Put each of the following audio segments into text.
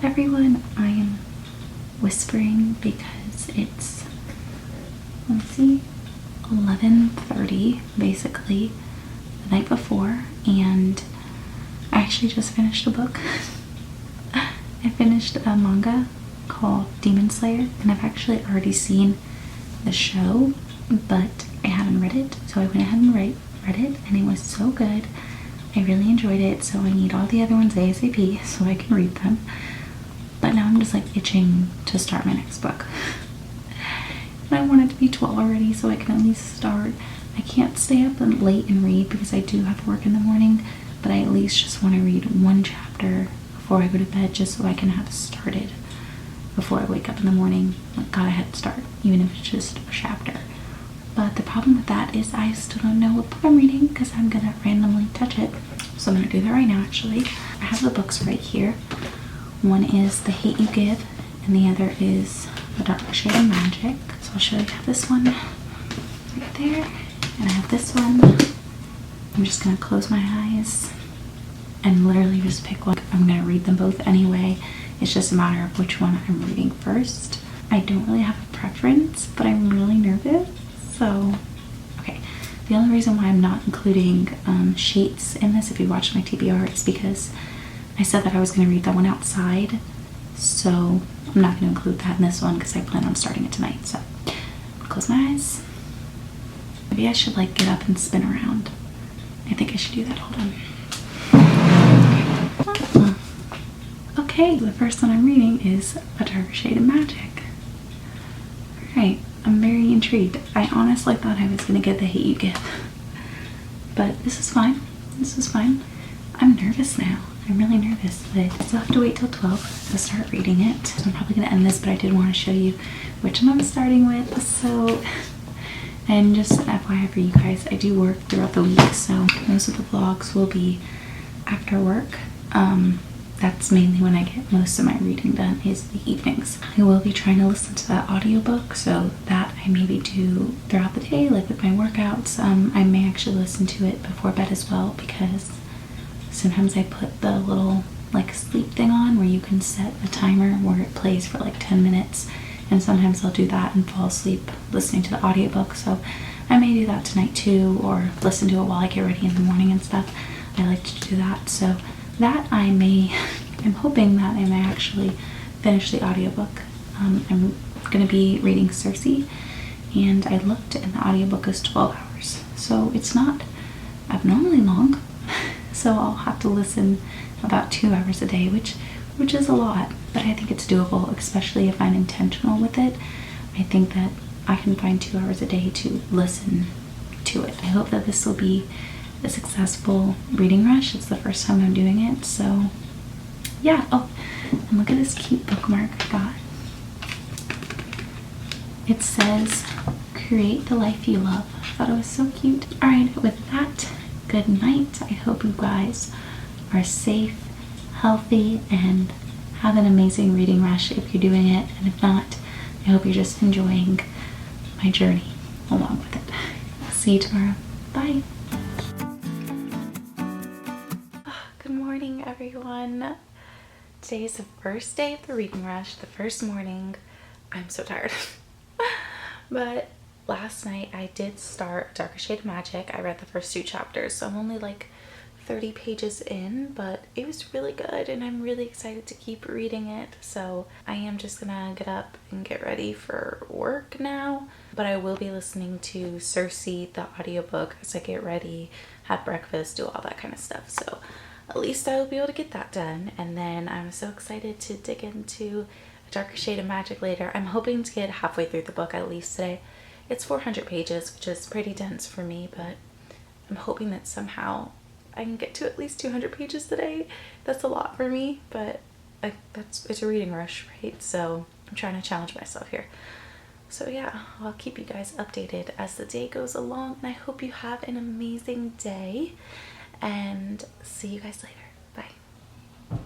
everyone. I am whispering because it's, let's see, 11:30 basically the night before, and I actually just finished a book. I finished a manga called Demon Slayer, and I've actually already seen the show, but I haven't read it, so I went ahead and read it, and it was so good. I really enjoyed it, so I need all the other ones ASAP so I can read them. But now I'm just like itching to start my next book. And I want it to be 12 already so I can at least start. I can't stay up late and read because I do have to work in the morning, but I at least just want to read one chapter before I go to bed just so I can have started before I wake up in the morning. Like, got a head start, even if it's just a chapter. But the problem with that is I still don't know what book I'm reading because I'm gonna randomly touch it. So I'm gonna do that right now actually. I have the books right here. One is The Hate You Give, and the other is A Dark Shade of Magic. So I'll show you. I have this one right there, and I have this one. I'm just gonna close my eyes and literally just pick one. I'm gonna read them both anyway. It's just a matter of which one I'm reading first. I don't really have a preference, but I'm really nervous. So, okay. The only reason why I'm not including sheets in this, if you watched my TBR, is because I said that I was going to read that one outside. So, I'm not going to include that in this one because I plan on starting it tonight. So, close my eyes. Maybe I should like get up and spin around. I think I should do that. Hold on. Okay, the first one I'm reading is A Dark Shade of Magic. Alright, I'm very intrigued. I honestly thought I was going to get The Hate You Give. But this is fine. This is fine. I'm nervous now. I'm really nervous, but I still have to wait till 12 to start reading it. I'm probably going to end this, but I did want to show you which one I'm starting with. So, and just FYI for you guys, I do work throughout the week, so most of the vlogs will be after work. That's mainly when I get most of my reading done, is the evenings. I will be trying to listen to that audiobook, so that I maybe do throughout the day, like with my workouts. I may actually listen to it before bed as well, because sometimes I put the little like sleep thing on where you can set a timer where it plays for like 10 minutes, and sometimes I'll do that and fall asleep listening to the audiobook. So I may do that tonight too, or listen to it while I get ready in the morning and stuff. I like to do that. So that I'm hoping that I may actually finish the audiobook. I'm going to be reading Cersei, and I looked and the audiobook is 12 hours. So it's not abnormally long. So I'll have to listen about 2 hours a day, which is a lot, but I think it's doable, especially if I'm intentional with it. I think that I can find 2 hours a day to listen to it. I hope that this will be a successful reading rush. It's the first time I'm doing it, so yeah. Oh, and look at this cute bookmark I got. It says, "Create the life you love." I thought it was so cute. Alright, with that, good night. I hope you guys are safe, healthy, and have an amazing reading rush if you're doing it, and if not, I hope you're just enjoying my journey along with it. See you tomorrow. Bye. Good morning, everyone. Today is the first day of the reading rush, the first morning. I'm so tired. But last night I did start Darker Shade of Magic. I read the first 2 chapters, so I'm only like 30 pages in, but it was really good and I'm really excited to keep reading it. So I am just gonna get up and get ready for work now, but I will be listening to Cersei, the audiobook, as I get ready, have breakfast, do all that kind of stuff. So at least I will be able to get that done, and then I'm so excited to dig into A Darker Shade of Magic later. I'm hoping to get halfway through the book at least today. It's 400 pages, which is pretty dense for me, but I'm hoping that somehow I can get to at least 200 pages today. That's a lot for me, but it's a reading rush, right? So I'm trying to challenge myself here. So yeah, I'll keep you guys updated as the day goes along, and I hope you have an amazing day, and see you guys later. Bye.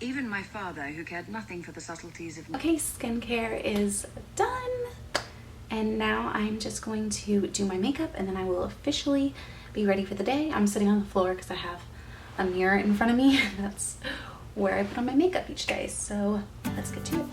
Even my father, who cared nothing for the subtleties of... Okay, skincare is done, and now I'm just going to do my makeup, and then I will officially be ready for the day. I'm sitting on the floor because I have a mirror in front of me. That's where I put on my makeup each day. So let's get to it.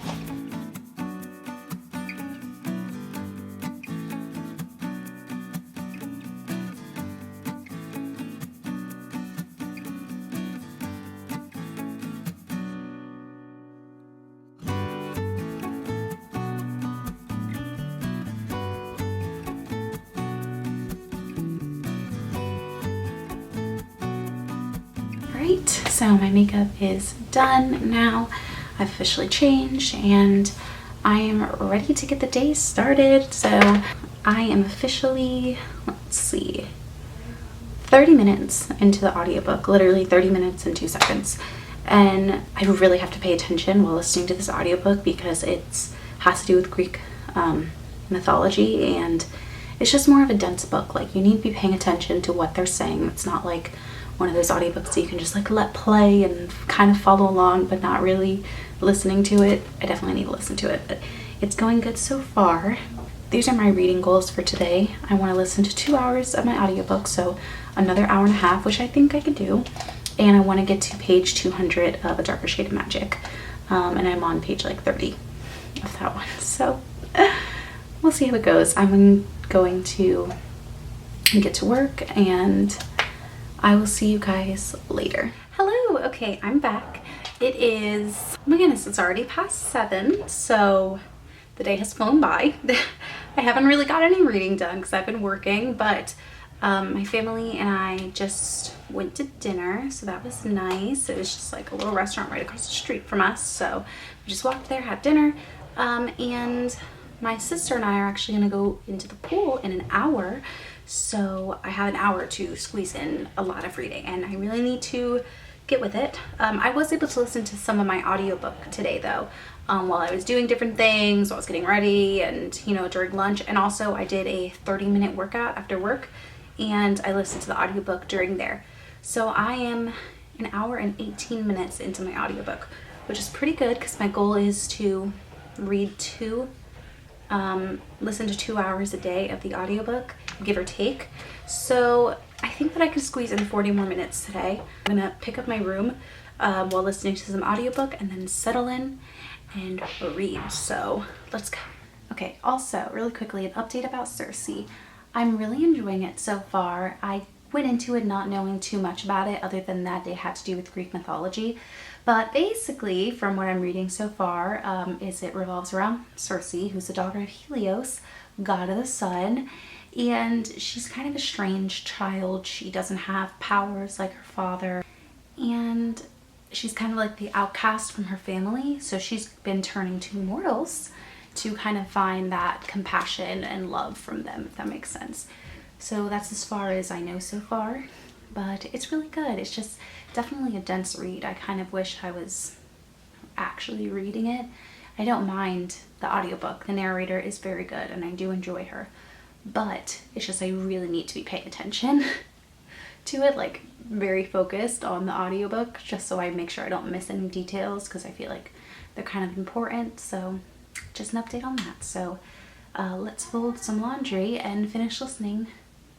Alright, so my makeup is done now. I've officially changed and I am ready to get the day started. So I am officially, let's see, 30 minutes into the audiobook, literally 30 minutes and 2 seconds. And I really have to pay attention while listening to this audiobook because it has to do with Greek mythology, and it's just more of a dense book. Like, you need to be paying attention to what they're saying. It's not like one of those audiobooks that you can just like let play and kind of follow along but not really listening to it. I definitely need to listen to it, but it's going good so far. These are my reading goals for today. I want to listen to 2 hours of my audiobook, so another hour and a half, which I think I could do. And I want to get to page 200 of A Darker Shade of Magic. And I'm on page like 30 of that one. So we'll see how it goes. I'm going to get to work and I will see you guys later. Hello, okay, I'm back. It is, oh my goodness, it's already past 7, so the day has flown by. I haven't really got any reading done because I've been working, but my family and I just went to dinner, so that was nice. It was just like a little restaurant right across the street from us, so we just walked there, had dinner, and my sister and I are actually gonna go into the pool in an hour. So I have an hour to squeeze in a lot of reading and I really need to get with it. I was able to listen to some of my audiobook today though, while I was doing different things, while I was getting ready and, you know, during lunch. And also I did a 30-minute workout after work and I listened to the audiobook during there. So I am an hour and 18 minutes into my audiobook, which is pretty good because my goal is to listen to 2 hours a day of the audiobook, give or take. So I think that I can squeeze in 40 more minutes today. I'm gonna pick up my room while listening to some audiobook and then settle in and read. So let's go. Okay, also really quickly, an update about Cersei. I'm really enjoying it so far. I went into it not knowing too much about it other than that it had to do with Greek mythology. But basically, from what I'm reading so far, it revolves around Cersei, who's the daughter of Helios, god of the sun, and she's kind of a strange child. She doesn't have powers like her father, and she's kind of like the outcast from her family, so she's been turning to mortals to kind of find that compassion and love from them, if that makes sense. So that's as far as I know so far, but it's really good. It's just definitely a dense read. I kind of wish I was actually reading it. I don't mind the audiobook. The narrator is very good and I do enjoy her, but it's just I really need to be paying attention to it, like very focused on the audiobook, just so I make sure I don't miss any details because I feel like they're kind of important. So just an update on that. So let's fold some laundry and finish listening,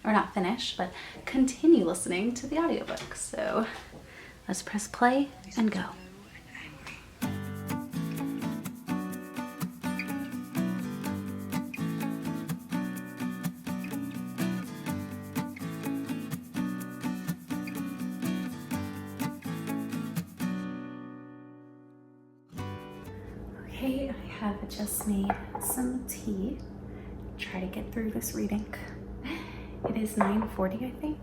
or not finish, but continue listening to the audiobook. So let's press play and go. Okay, I have just made some tea. Try to get through this reading. It is 9:40, I think.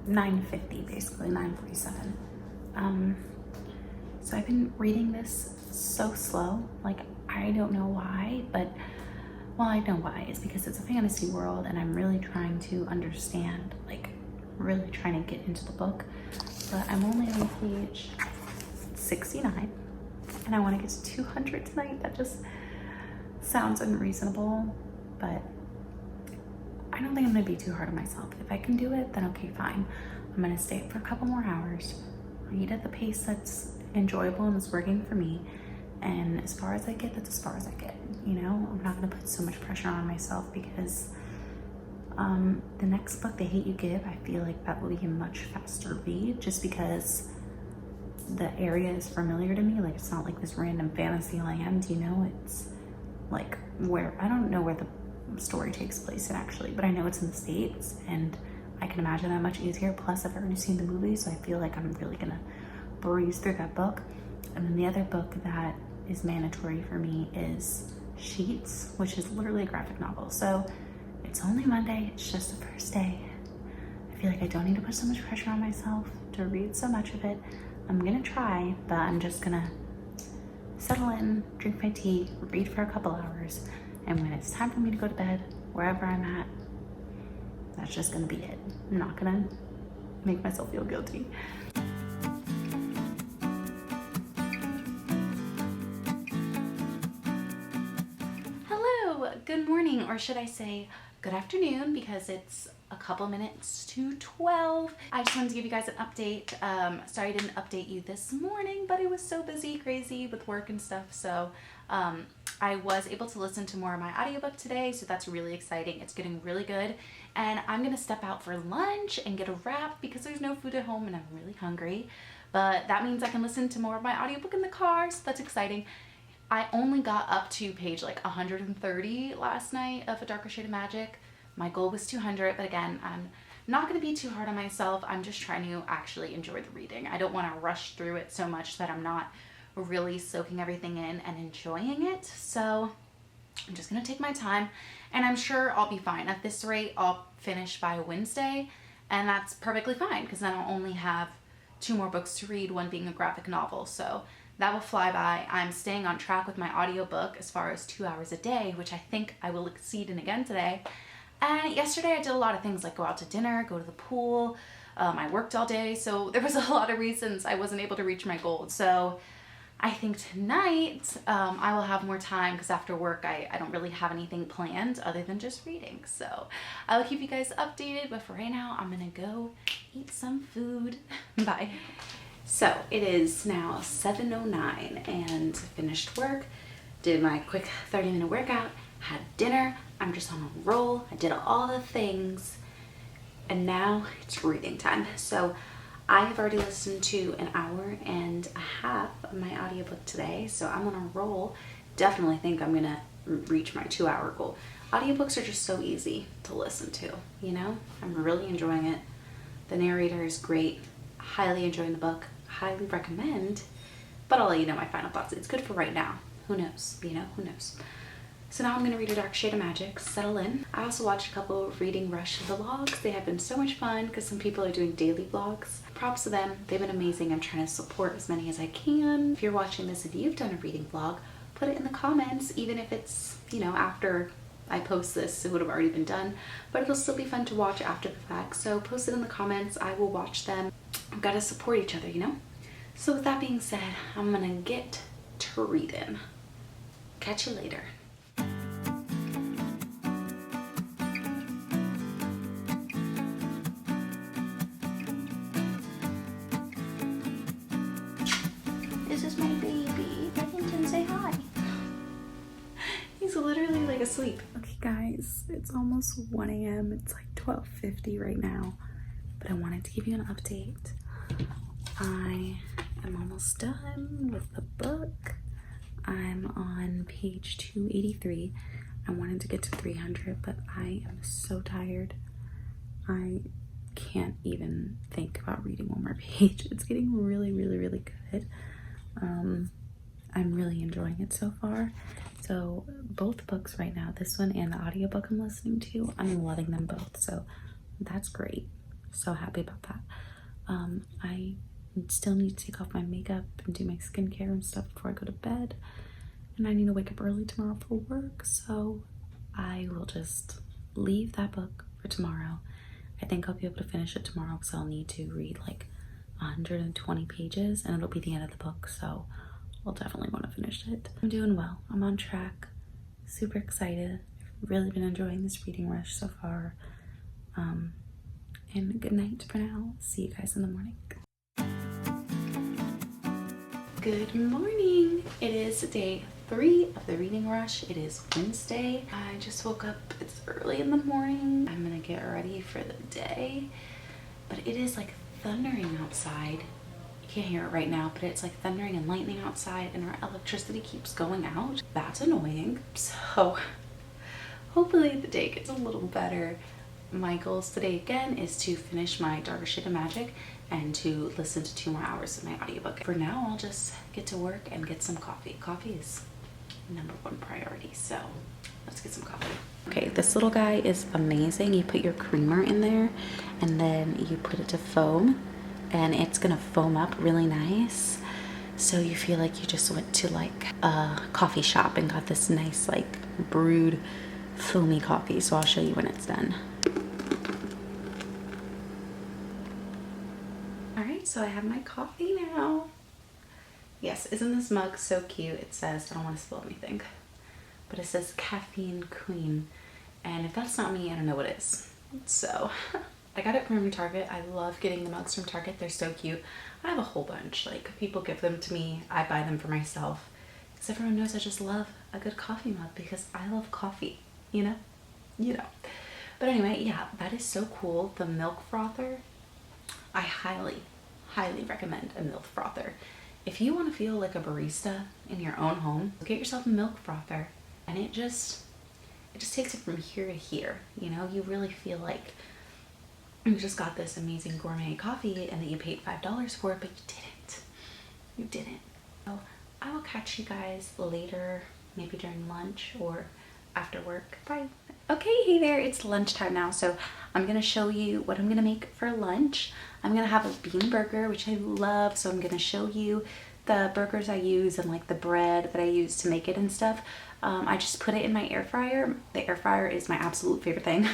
9:50, basically 9:47. So I've been reading this so slow. Like, I don't know why, but well, I know why. It's because it's a fantasy world, and I'm really trying to understand, like, really trying to get into the book. But I'm only on page 69. And I want to get to 200 tonight. That just sounds unreasonable, but I don't think I'm going to be too hard on myself. If I can do it, then okay, fine. I'm going to stay up for a couple more hours, read at the pace that's enjoyable and is working for me, and as far as I get, that's as far as I get. You know, I'm not going to put so much pressure on myself because the next book, The Hate You Give, I feel like that will be a much faster read just because the area is familiar to me. Like, it's not like this random fantasy land, you know? It's like where, I don't know where the story takes place in actually, but I know it's in the States, and I can imagine that much easier. Plus, I've already seen the movie, so I feel like I'm really gonna breeze through that book. And then the other book that is mandatory for me is Sheets, which is literally a graphic novel. So it's only Monday, it's just the first day. I feel like I don't need to put so much pressure on myself to read so much of it. I'm gonna try, but I'm just gonna settle in, drink my tea, read for a couple hours, and when it's time for me to go to bed, wherever I'm at, that's just gonna be it. I'm not gonna make myself feel guilty. Hello, good morning, or should I say good afternoon, because it's a couple minutes to 12. I just wanted to give you guys an update. Sorry I didn't update you this morning, but it was so busy, crazy with work and stuff. So I was able to listen to more of my audiobook today, so that's really exciting. It's getting really good. And I'm gonna step out for lunch and get a wrap because there's no food at home and I'm really hungry. But that means I can listen to more of my audiobook in the car, so that's exciting. I only got up to page like 130 last night of A Darker Shade of Magic. My goal was 200, but again, I'm not going to be too hard on myself. I'm just trying to actually enjoy the reading. I don't want to rush through it so much that I'm not really soaking everything in and enjoying it. So I'm just going to take my time, and I'm sure I'll be fine. At this rate, I'll finish by Wednesday, and that's perfectly fine because then I'll only have 2 more books to read, one being a graphic novel. So that will fly by. I'm staying on track with my audiobook as far as 2 hours a day, which I think I will exceed in again today. And yesterday I did a lot of things like go out to dinner, go to the pool. I worked all day, so there was a lot of reasons I wasn't able to reach my goal. So I think tonight I will have more time because after work I don't really have anything planned other than just reading. So I will keep you guys updated, but for right now I'm gonna go eat some food. Bye. So it is now 7:09 and finished work, did my quick 30-minute workout, had dinner. I'm just on a roll. I did all the things, and now it's reading time. So I have already listened to 1.5 hours of my audiobook today, so I'm on a roll. Definitely think I'm gonna reach my 2-hour goal. Audiobooks are just so easy to listen to, you know? I'm really enjoying it. The narrator is great. Highly enjoying the book. Highly recommend, but I'll let you know my final thoughts. It's good for right now. Who knows, you know, who knows? So now I'm going to read A Dark Shade of Magic, settle in. I also watched a couple of Reading Rush vlogs. They have been so much fun because some people are doing daily vlogs. Props to them. They've been amazing. I'm trying to support as many as I can. If you're watching this, if you've done a reading vlog, put it in the comments, even if it's, you know, after I post this, it would have already been done, but it'll still be fun to watch after the fact. So post it in the comments. I will watch them. I've got to support each other, you know? So with that being said, I'm going to get to reading. Catch you later. This is my baby. Paddington, say hi. He's literally like asleep. Okay guys, it's almost 1 a.m. It's like 12:50 right now, but I wanted to give you an update. I am almost done with the book. I'm on page 283. I wanted to get to 300, but I am so tired. I can't even think about reading one more page. It's getting really, really, really good. I'm really enjoying it so far. So both books right now, this one and the audiobook I'm listening to, I'm loving them both. So that's great. So happy about that. I still need to take off my makeup and do my skincare and stuff before I go to bed. And I need to wake up early tomorrow for work. So I will just leave that book for tomorrow. I think I'll be able to finish it tomorrow because I'll need to read like 120 pages and it'll be the end of the book. So I'll definitely want to finish it. I'm doing well. I'm on track. Super excited. I've really been enjoying this reading rush so far. And good night for now. See you guys in the morning. Good morning. It is day 3 of the reading rush. It is Wednesday. I just woke up. It's early in the morning. I'm gonna get ready for the day, but it is like thundering outside can't hear it right now, but it's like thundering and lightning outside and our electricity keeps going out. That's annoying. So hopefully the day gets a little better. My goals today again is to finish my Darker Shade of Magic and to listen to 2 more hours of my audiobook. For now, I'll just get to work and get some coffee. Coffee is #1 priority, so let's get some coffee. Okay, this little guy is amazing. You put your creamer in there and then you put it to foam and it's gonna foam up really nice. So you feel like you just went to like a coffee shop and got this nice like brewed foamy coffee. So I'll show you when it's done. All right, so I have my coffee now. Yes, isn't this mug so cute? It says, I don't want to spill anything, but it says Caffeine Queen. And if that's not me, I don't know what is. So I got it from Target. I love getting the mugs from Target. They're so cute. I have a whole bunch. Like, people give them to me. I buy them for myself. Because everyone knows I just love a good coffee mug because I love coffee, you know? You know. But anyway, yeah, that is so cool. The milk frother, I highly, highly recommend a milk frother. If you want to feel like a barista in your own home, get yourself a milk frother and it just takes it from here to here. You know, you really feel like you just got this amazing gourmet coffee and that you paid $5 for it, but you didn't. You didn't. So I will catch you guys later, maybe during lunch or after work. Bye. Okay, hey there, it's lunchtime now, so I'm gonna show you what I'm gonna make for lunch. I'm gonna have a bean burger, which I love, so I'm gonna show you the burgers I use and like the bread that I use to make it and stuff. I just put it in my air fryer. The air fryer is my absolute favorite thing.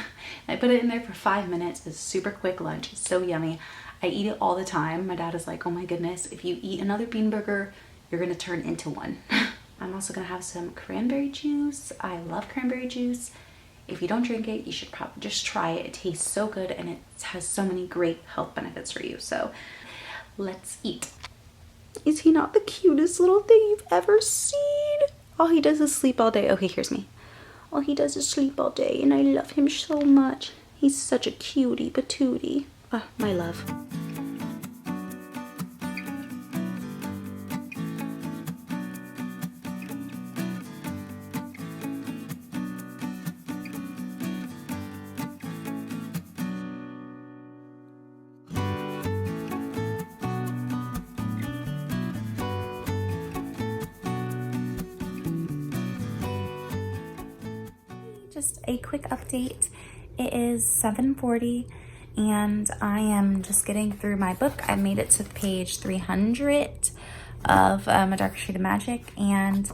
I put it in there for 5 minutes. It's a super quick lunch. It's so yummy. I eat it all the time. My dad is like, oh my goodness, if you eat another bean burger, you're gonna turn into one. I'm also gonna have some cranberry juice. I love cranberry juice. If you don't drink it, you should probably just try it. It tastes so good and it has so many great health benefits for you. So let's eat. Is he not the cutest little thing you've ever seen? All he does is sleep all day. Okay, here's me. All he does is sleep all day and I love him so much. He's such a cutie patootie. Ah, my love. Just a quick update. It is 7:40 and I am just getting through my book. I made it to page 300 of A Darker Shade of Magic and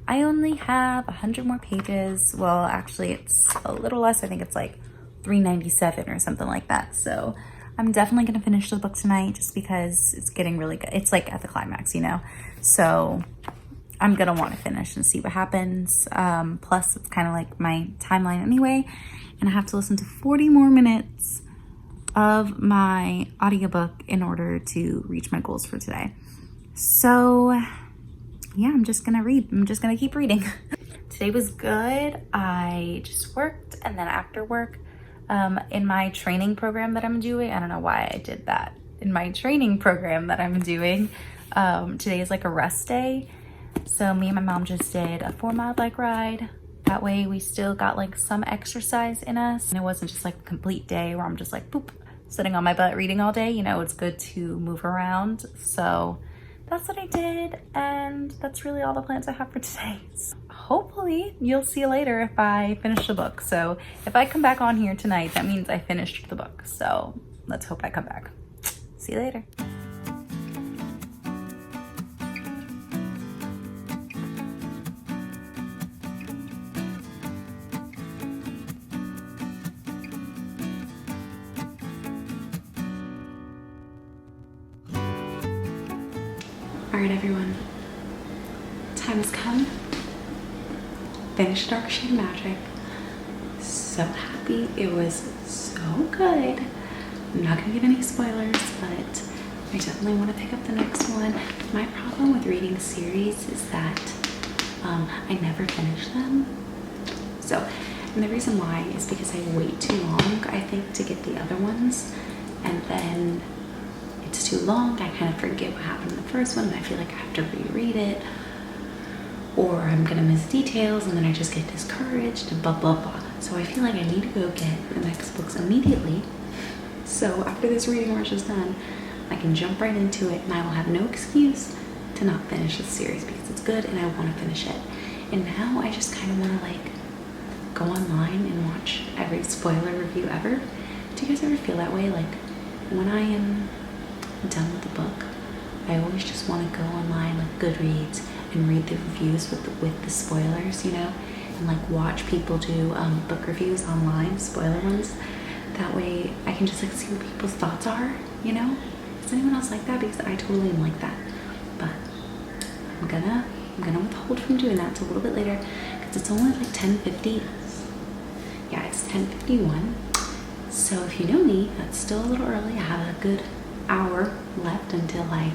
I only have 100 more pages. Well, actually it's a little less. I think it's like 397 or something like that. So I'm definitely gonna finish the book tonight just because it's getting really good. It's like at the climax, you know? So I'm gonna want to finish and see what happens. Plus it's kind of like my timeline anyway, and I have to listen to 40 more minutes of my audiobook in order to reach my goals for today. So yeah, I'm just gonna read. I'm just gonna keep reading. Today was good. I just worked and then after work, in my training program that I'm doing, I don't know why I did that. In my training program that I'm doing, today is like a rest day. So me and my mom just did a 4-mile bike ride. That way we still got like some exercise in us. And it wasn't just like a complete day where I'm just like, boop, sitting on my butt reading all day. You know, it's good to move around. So that's what I did. And that's really all the plans I have for today. So hopefully you'll see later if I finish the book. So if I come back on here tonight, that means I finished the book. So let's hope I come back. See you later. All right, everyone, time has come. Finished Dark Shade of Magic. So happy. It was so good. I'm not gonna give any spoilers, but I definitely want to pick up the next one. My problem with reading series is that I never finish them. So, and the reason why is because I wait too long, I think, to get the other ones, and then it it's too long, I kind of forget what happened in the first one and I feel like I have to reread it, or I'm gonna miss details and then I just get discouraged and blah blah blah. So I feel like I need to go get the next books immediately, so after this reading rush is done, I can jump right into it and I will have no excuse to not finish this series because it's good and I want to finish it. And now I just kind of want to like go online and watch every spoiler review ever. Do you guys ever feel that way? Like when I am done with the book, I always just want to go online like Goodreads and read the reviews with the spoilers, you know, and like watch people do book reviews online, spoiler ones. That way I can just like see what people's thoughts are, you know? Is anyone else like that? Because I totally am like that. But I'm gonna withhold from doing that till a little bit later because it's only like 10:50. Yeah, it's 10:51. So if you know me, that's still a little early. I have a good hour left until I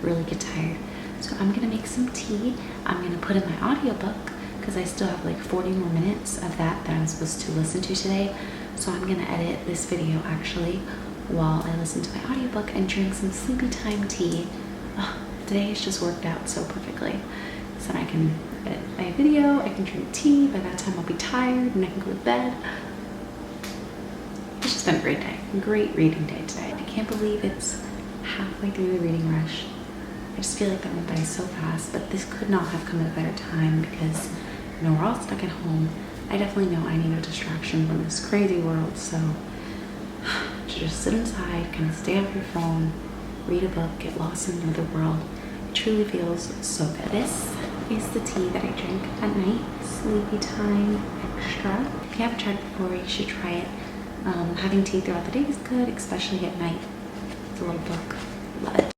really get tired. So I'm gonna make some tea. I'm gonna put in my audiobook because I still have like 40 more minutes of that I'm supposed to listen to today. So I'm gonna edit this video actually while I listen to my audiobook and drink some sleepy time tea. Oh, today has just worked out so perfectly. So I can edit my video, I can drink tea, by that time I'll be tired and I can go to bed. It's just been a great day, great reading day today. I can't believe it's halfway through the reading rush. I just feel like that went by so fast, but this could not have come at a better time because, you know, we're all stuck at home. I definitely know I need a distraction from this crazy world, so to just sit inside, kind of stay off your phone, read a book, get lost in another world. It truly feels so good. This is the tea that I drink at night, Sleepy Time Extra. If you haven't tried it before, you should try it. Having tea throughout the day is good, especially at night. It's a little book. Love it.